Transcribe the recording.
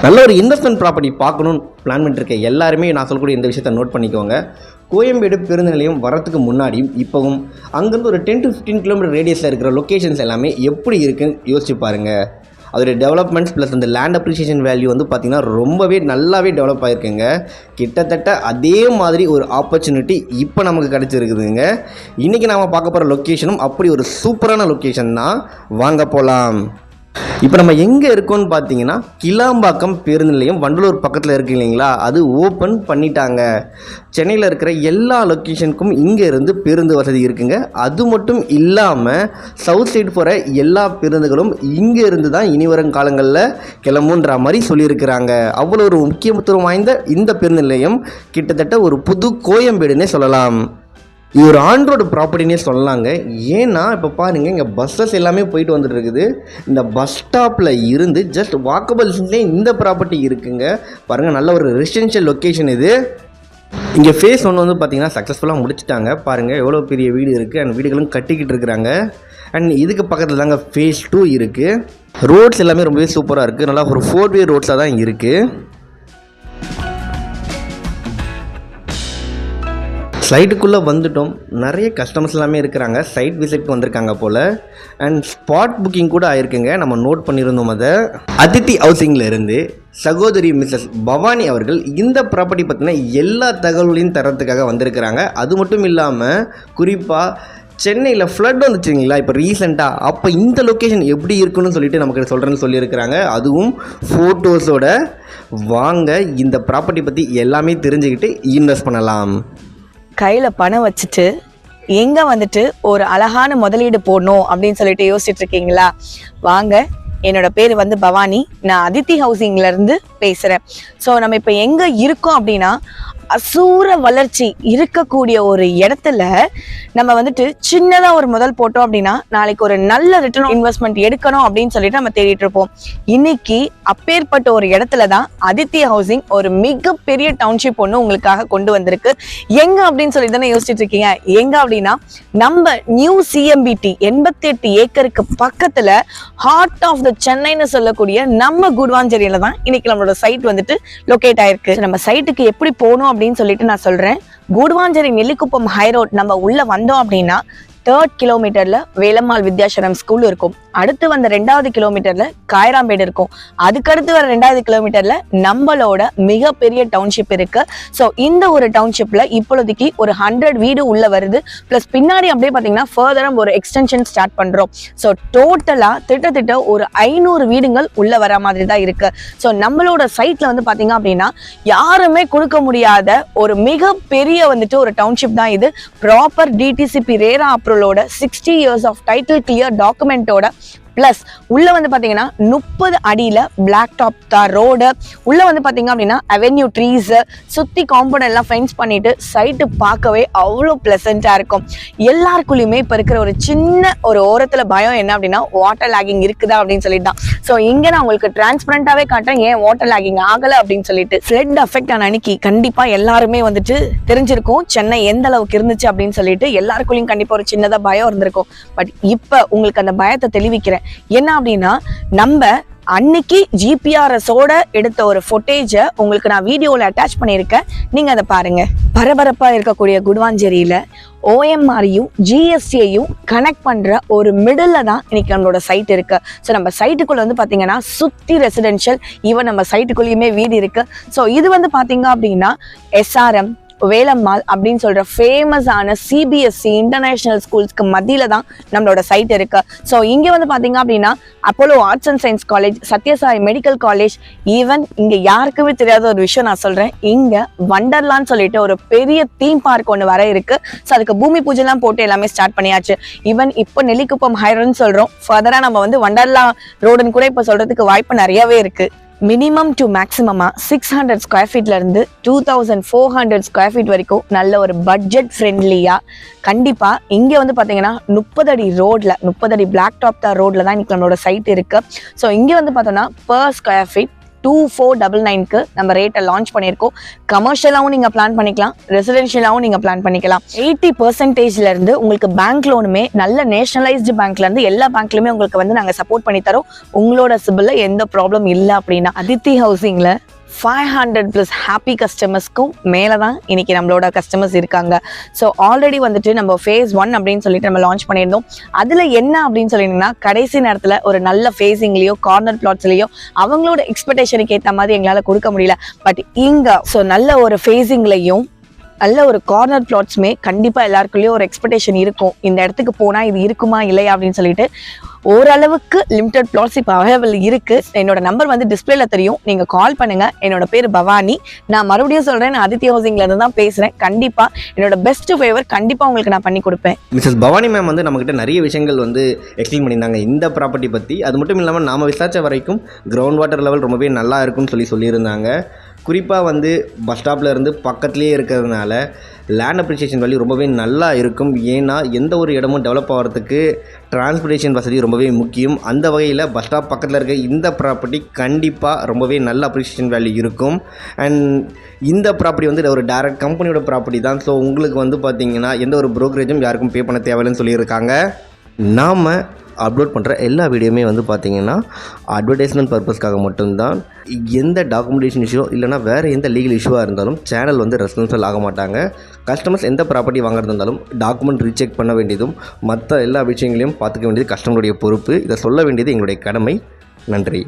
நல்ல ஒரு investment property பார்க்கணுன்னு பிளான் பண்ணிருக்க எல்லாருமே நான் சொல்லக்கூடிய இந்த விஷயத்தை நோட் பண்ணிக்கோங்க. கோயம்பேடு பேருந்து நிலையம் வரத்துக்கு முன்னாடியும் இப்போவும் அங்கேருந்து ஒரு 10 to 15 கிலோமீட்டர் ரேடியஸில் இருக்கிற லொக்கேஷன்ஸ் எல்லாமே எப்படி இருக்குன்னு யோசிச்சு பாருங்கள். அதோடைய டெவலப்மெண்ட்ஸ் ப்ளஸ் அந்த லேண்ட் அப்ரிசியேஷன் வேல்யூ வந்து பார்த்திங்கன்னா ரொம்பவே நல்லாவே டெவலப் ஆகிருக்குங்க. கிட்டத்தட்ட அதே மாதிரி ஒரு ஆப்பர்ச்சுனிட்டி இப்போ நமக்கு கிடச்சிருக்குதுங்க. இன்றைக்கி நாம் பார்க்க போகிற லொக்கேஷனும் அப்படி ஒரு சூப்பரான லொக்கேஷன் தான். வாங்க போகலாம். இப்போ நம்ம எங்கே இருக்கோன்னு பார்த்தீங்கன்னா கிளாம்பாக்கம் பேருந்து நிலையம் வண்டலூர் பக்கத்தில் இருக்குது இல்லைங்களா, அது ஓப்பன் பண்ணிட்டாங்க. சென்னையில் இருக்கிற எல்லா லொக்கேஷனுக்கும் இங்கே இருந்து பேருந்து வசதி இருக்குங்க. அது மட்டும் இல்லாமல் சவுத் சைடு போகிற எல்லா பேருந்துகளும் இங்கே இருந்து தான் இனி வரும் காலங்களில் கிளம்புன்ற மாதிரி சொல்லியிருக்கிறாங்க. அவ்வளோ ஒரு முக்கியத்துவம் வாய்ந்த இந்த பேருந்து நிலையம் கிட்டத்தட்ட ஒரு புது கோயம்பேடுன்னே சொல்லலாம். இது ஒரு ஆண்ட்ராய்டு ப்ராப்பர்ட்டினே சொல்லலாங்க. ஏன்னா இப்போ பாருங்கள், இங்கே பஸ்ஸஸ் எல்லாமே போயிட்டு வந்துட்டு இருக்குது. இந்த பஸ் ஸ்டாப்பில் இருந்து ஜஸ்ட் வாக்கபிள் டிஸ்டன்ஸ்லேயே இந்த ப்ராப்பர்ட்டி இருக்குங்க. பாருங்கள், நல்ல ஒரு ரெசிடென்ஷியல் லொக்கேஷன் இது. இங்கே ஃபேஸ் 1 வந்து பார்த்திங்கன்னா சக்ஸஸ்ஃபுல்லாக முடிச்சிட்டாங்க. பாருங்கள் எவ்வளோ பெரிய வீடு இருக்குது, அண்ட் வீடுகளும் கட்டிக்கிட்டு இருக்கிறாங்க. அண்ட் இதுக்கு பக்கத்தில் தாங்க ஃபேஸ் 2 இருக்குது. ரோட்ஸ் எல்லாமே ரொம்பவே சூப்பராக இருக்குது. நல்லா ஒரு 4-way ரோட்ஸாக தான் இருக்குது. சைட்டுக்குள்ளே வந்துட்டோம். நிறைய கஸ்டமர்ஸ் எல்லாமே இருக்கிறாங்க. சைட் விசிட்க்கு வந்திருக்காங்க போல். அண்ட் ஸ்பாட் புக்கிங் கூட ஆயிருக்குங்க. நம்ம நோட் பண்ணியிருந்தோம் அதை. அதித்தி ஹவுசிங்கில் இருந்து சகோதரி மிஸ்ஸஸ் பவானி அவர்கள் இந்த ப்ராப்பர்ட்டி பற்றின எல்லா தகவல்களையும் தரத்துக்காக வந்திருக்கிறாங்க. அது மட்டும் இல்லாமல் குறிப்பாக சென்னையில் ஃப்ளட் வந்துச்சுங்களா இப்போ ரீசெண்டாக, அப்போ இந்த லொக்கேஷன் எப்படி இருக்குன்னு சொல்லிட்டு நமக்கு சொல்கிறேன்னு சொல்லியிருக்கிறாங்க. அதுவும் ஃபோட்டோஸோட. வாங்க இந்த ப்ராப்பர்ட்டி பற்றி எல்லாமே தெரிஞ்சுக்கிட்டு இன்வெஸ்ட் பண்ணலாம். கையில் பணம் வச்சுட்டு எங்கே வந்துட்டு ஒரு அழகான முதலீடு போடணும் அப்படின்னு சொல்லிட்டு யோசிச்சுட்டு இருக்கீங்களா? வாங்க, என்னோட பேர் வந்து பவானி. நான் அதித்தி ஹவுசிங்லேருந்து பேசுகிறேன். ஸோ நம்ம இப்போ எங்கே இருக்கோம் அப்படின்னா, அசூர வளர்ச்சி இருக்கக்கூடிய ஒரு இடத்துல நம்ம வந்துட்டு சின்னதாக ஒரு முதல் போட்டோம் அப்படின்னா நாளைக்கு ஒரு நல்ல ரிட்டர்ன் இன்வெஸ்ட்மெண்ட் எடுக்கணும் அப்படின்னு சொல்லிட்டு நம்ம தேடிட்டு இருப்போம். இன்னைக்கு அப்பேற்பட்ட ஒரு இடத்துல தான் அதித்தி ஹவுசிங் ஒரு மிகப்பெரிய டவுன்ஷிப் ஒன்று உங்களுக்காக கொண்டு வந்திருக்கு. எங்க அப்படின்னு சொல்லி தானே யோசிச்சுட்டு இருக்கீங்க. எங்க அப்படின்னா நம்ம நியூ CMBT 88 ஏக்கருக்கு பக்கத்துல ஹார்ட் ஆஃப் த சென்னைன்னு சொல்லக்கூடிய நம்ம குடுவாஞ்சேரியில தான் இன்னைக்கு நம்மளோட சைட் வந்துட்டு லொகேட் ஆயிருக்கு. நம்ம சைட்டுக்கு எப்படி போகணும் அப்படின்னு சொல்லிட்டு நான் சொல்றேன். கூடுவாஞ்சேரி நெல்லிக்குப்பம் ஹைரோட் நம்ம உள்ள வந்தோம் அப்படின்னா 3rd கிலோமீட்டர்ல வேலம்மாள் வித்யாசரம் ஸ்கூல் இருக்கும். அடுத்து வந்த 2வது கிலோமீட்டர்ல காயராம்பேடு இருக்கும். அதுக்கடுத்து வர 2வது கிலோமீட்டர்ல நம்மளோட மிகப்பெரிய டவுன்ஷிப் இருக்கு. ஸோ இந்த ஒரு டவுன்ஷிப்ல இப்பொழுதைக்கு ஒரு 100 வீடு உள்ள வருது. பிளஸ் பின்னாடி அப்படியே பாத்தீங்கன்னா ஃபர்தரா ஒரு எக்ஸ்டென்ஷன் ஸ்டார்ட் பண்றோம். ஸோ டோட்டலா திட்டத்தட்ட ஒரு 500 வீடுகள் உள்ள வர மாதிரி தான் இருக்கு. ஸோ நம்மளோட சைட்ல வந்து பாத்தீங்க அப்படின்னா யாருமே கொடுக்க முடியாத ஒரு மிகப்பெரிய வந்துட்டு ஒரு டவுன்ஷிப் தான் இது. ப்ராப்பர் DTCP ரேரா அப்ரூவலோட 60 years ஆஃப் டைட்டில் கிளியர் டாக்குமெண்டோட பிளஸ் உள்ள வந்து பாத்தீங்கன்னா 30 அடியில பிளாக் டாப் தார் ரோடு. உள்ள வந்து பாத்தீங்க அப்படின்னா அவென்யூ ட்ரீஸ் சுத்தி காம்பவுண்ட் எல்லாம் ஃபென்ஸ் பண்ணிட்டு சைட்டு பார்க்கவே அவ்வளோ பிளசண்டா இருக்கும். எல்லாருக்குள்ளயுமே இப்ப இருக்கிற ஒரு சின்ன ஒரு ஓரத்துல பயம் என்ன அப்படின்னா வாட்டர் லாகிங் இருக்குதா அப்படின்னு சொல்லிட்டு தான். ஸோ இங்க நான் உங்களுக்கு டிரான்ஸ்பரண்டாவே காட்டுறேன் ஏன் வாட்டர் லாகிங் ஆகல அப்படின்னு சொல்லிட்டு. ஃப்ளட் அஃபெக்ட் ஆன அன்னைக்கு கண்டிப்பா எல்லாருமே வந்துட்டு தெரிஞ்சிருக்கும் சென்னை எந்த அளவுக்கு இருந்துச்சு அப்படின்னு சொல்லிட்டு. எல்லாருக்குள்ளயும் கண்டிப்பா ஒரு சின்னதா பயம் இருந்திருக்கும். பட் இப்ப உங்களுக்கு அந்த பயத்தை தெளிவிக்கிறேன். என்ன அப்படின்னா, நம்ம அன்னைக்கு GPRS-ஓட எடுத்த ஒரு ஃபுட்டேஜை உங்களுக்கு நான் வீடியோவில் அட்டாச் பண்ணியிருக்கேன். நீங்க அதை பாருங்க. பரபரப்பா இருக்கக்கூடிய குடுவாஞ்சேரியில OMR-யும் GST-யையும் கனெக்ட் பண்ற ஒரு மிடில் தான் இன்னைக்கு நம்மளோட சைட் இருக்கு. ஸோ நம்ம சைட்டுக்குள்ள வந்து பாத்தீங்கன்னா சுத்தி ரெசிடென்ஷியல், ஈவன் நம்ம சைட்டுக்குள்ளேயுமே வீடு இருக்கு. ஸோ இது வந்து பாத்தீங்க அப்படின்னா SRM வேலம்மாள் அப்படின்னு சொல்ற ஃபேமஸான CBSE இன்டர்நேஷனல் ஸ்கூல்ஸ்க்கு மத்தியில தான் நம்மளோட சைட் இருக்கு. ஸோ இங்க வந்து பாத்தீங்க அப்படின்னா Apollo arts and science college, Sathya Sai medical college, even இங்க யாருக்குமே தெரியாத ஒரு விஷயம் நான் சொல்றேன், இங்க வண்டர்லான்னு சொல்லிட்டு ஒரு பெரிய தீம் பார்க் ஒன்று வர இருக்கு. ஸோ அதுக்கு பூமி பூஜை எல்லாம் போட்டு எல்லாமே ஸ்டார்ட் பண்ணியாச்சு. ஈவன் இப்போ நெல்லிக்குப்பம் ஹைரோட்னு சொல்றோம். ஃபர்தரா நம்ம வந்து வண்டர்லா ரோடுன்னு கூட இப்போ சொல்றதுக்கு வாய்ப்பு நிறையவே இருக்கு. மினிமம் டு மேக்ஸிமமா 600 ஸ்கொயர் ஃபீட்ல இருந்து 2400 ஸ்கொயர் ஃபீட் வரைக்கும் நல்ல ஒரு பட்ஜெட் ஃப்ரெண்ட்லியா கண்டிப்பா இங்க வந்து பாத்தீங்கன்னா 30 அடி ரோட்ல 30 அடி பிளாக் டாப் தார் ரோட்ல தான் இன்னைக்கு நம்மளோட சைட் இருக்கு. ஸோ இங்க வந்து பார்த்தோம்னா per ஸ்கொயர் ஃபீட் 2499க்கு நம்ம ரேட்டை லான்ச் பண்ணியிருக்கோம். கமர்ஷியலாகவும் நீங்கள் பிளான் பண்ணிக்கலாம், ரெசிடென்ஷியலாகவும் நீங்கள் பிளான் பண்ணிக்கலாம். 80% இருந்து உங்களுக்கு பேங்க் லோனுமே நல்ல நேஷனலைஸ்டு பேங்க்ல இருந்து எல்லா பேங்க்லையுமே உங்களுக்கு வந்து நாங்கள் சப்போர்ட் பண்ணி தரோம். உங்களோட சிபில்ல எந்த ப்ராப்ளம் இல்லை அப்படின்னா அதித்தி ஹவுசிங்ல 500+ ஹாப்பி கஸ்டமர்ஸ்க்கும் மேலே தான் இன்னைக்கு நம்மளோட கஸ்டமர்ஸ் இருக்காங்க. ஸோ ஆல்ரெடி வந்துட்டு நம்ம phase 1 அப்படின்னு சொல்லிட்டு நம்ம லான்ச் பண்ணியிருந்தோம். அதில் என்ன அப்படின்னு சொல்லிங்கன்னா கடைசி நேரத்தில் ஒரு நல்ல ஃபேஸிங்லேயோ கார்னர் பிளாட்ஸ்லேயோ அவங்களோட எக்ஸ்பெக்டேஷனுக்கு ஏற்ற மாதிரி எங்களால் கொடுக்க முடியல. பட் இங்கே ஸோ நல்ல ஒரு ஃபேஸிங்லையும் நல்ல ஒரு கார்னர் பிளாட்ஸுமே கண்டிப்பாக எல்லாருக்குள்ளேயும் ஒரு எக்ஸ்பெக்டேஷன் இருக்கும். இந்த இடத்துக்கு போனால் இது இருக்குமா இல்லையா அப்படின்னு சொல்லிட்டு ஓரளவுக்கு லிமிடெட் பிளாட்ஸ் இப்போ அவைலபிள் இருக்கு. என்னோட நம்பர் வந்து டிஸ்பிளேல தெரியும், நீங்க கால் பண்ணுங்க. என்னோட பேர் பவானி. நான் மறுபடியும் சொல்றேன், நான் அதித்தி ஹவுசிங்ல இருந்து தான் பேசுறேன். கண்டிப்பா என்னோட பெஸ்ட் ஃபேவர் கண்டிப்பா உங்களுக்கு நான் பண்ணி கொடுப்பேன். மிஸ்ஸஸ் பவானி மேம் வந்து நம்மகிட்ட நிறைய விஷயங்கள் வந்து எக்ஸ்பிளைன் பண்ணியிருந்தாங்க இந்த ப்ராப்பர்ட்டி பற்றி. அது மட்டும் இல்லாமல் நாம் விசாரித்த வரைக்கும் கிரவுண்ட் வாட்டர் லெவல் ரொம்பவே நல்லா இருக்குன்னு சொல்லியிருந்தாங்க. குறிப்பாக வந்து பஸ் ஸ்டாப்பில் இருந்து பக்கத்துலேயே இருக்கிறதுனால லேண்ட் அப்ரிசியேஷன் வேல்யூ ரொம்பவே நல்லா இருக்கும். ஏன்னா எந்த ஒரு இடமும் டெவலப் ஆகிறதுக்கு டிரான்ஸ்போர்ட்டேஷன் வசதி ரொம்பவே முக்கியம். அந்த வகையில் பஸ் ஸ்டாப் பக்கத்தில் இருக்க இந்த ப்ராப்பர்ட்டி கண்டிப்பாக ரொம்பவே நல்ல அப்ரிசியேஷன் வேல்யூ இருக்கும். அண்ட் இந்த ப்ராப்பர்ட்டி வந்து ஒரு டைரக்ட் கம்பெனியோட ப்ராப்பர்ட்டி தான். ஸோ உங்களுக்கு வந்து பார்த்திங்கன்னா எந்த ஒரு ப்ரோக்கரேஜும் யாருக்கும் பே பண்ண தேவையில்லைன்னு சொல்லியிருக்காங்க. நாம் அப்லோட் பண்ணுற எல்லா வீடியோமே வந்து பார்த்திங்கன்னா அட்வர்டைஸ்மெண்ட் பர்பஸ்க்காக மட்டும்தான். எந்த டாக்குமெண்டேஷன் இஷ்யூ இல்லைனா வேறு எந்த லீகல் இஷ்யூவாக இருந்தாலும் சேனல் வந்து ரெஸ்பான்சிபிள் ஆக மாட்டாங்க. கஸ்டமர்ஸ் எந்த ப்ராப்பர்ட்டி வாங்குறது இருந்தாலும் டாக்குமெண்ட் ரீசெக் பண்ண வேண்டியதும் மற்ற எல்லா விஷயங்களையும் பார்த்துக்க வேண்டியது கஸ்டமருடைய பொறுப்பு. இதை சொல்ல வேண்டியது எங்களுடைய கடமை. நன்றி.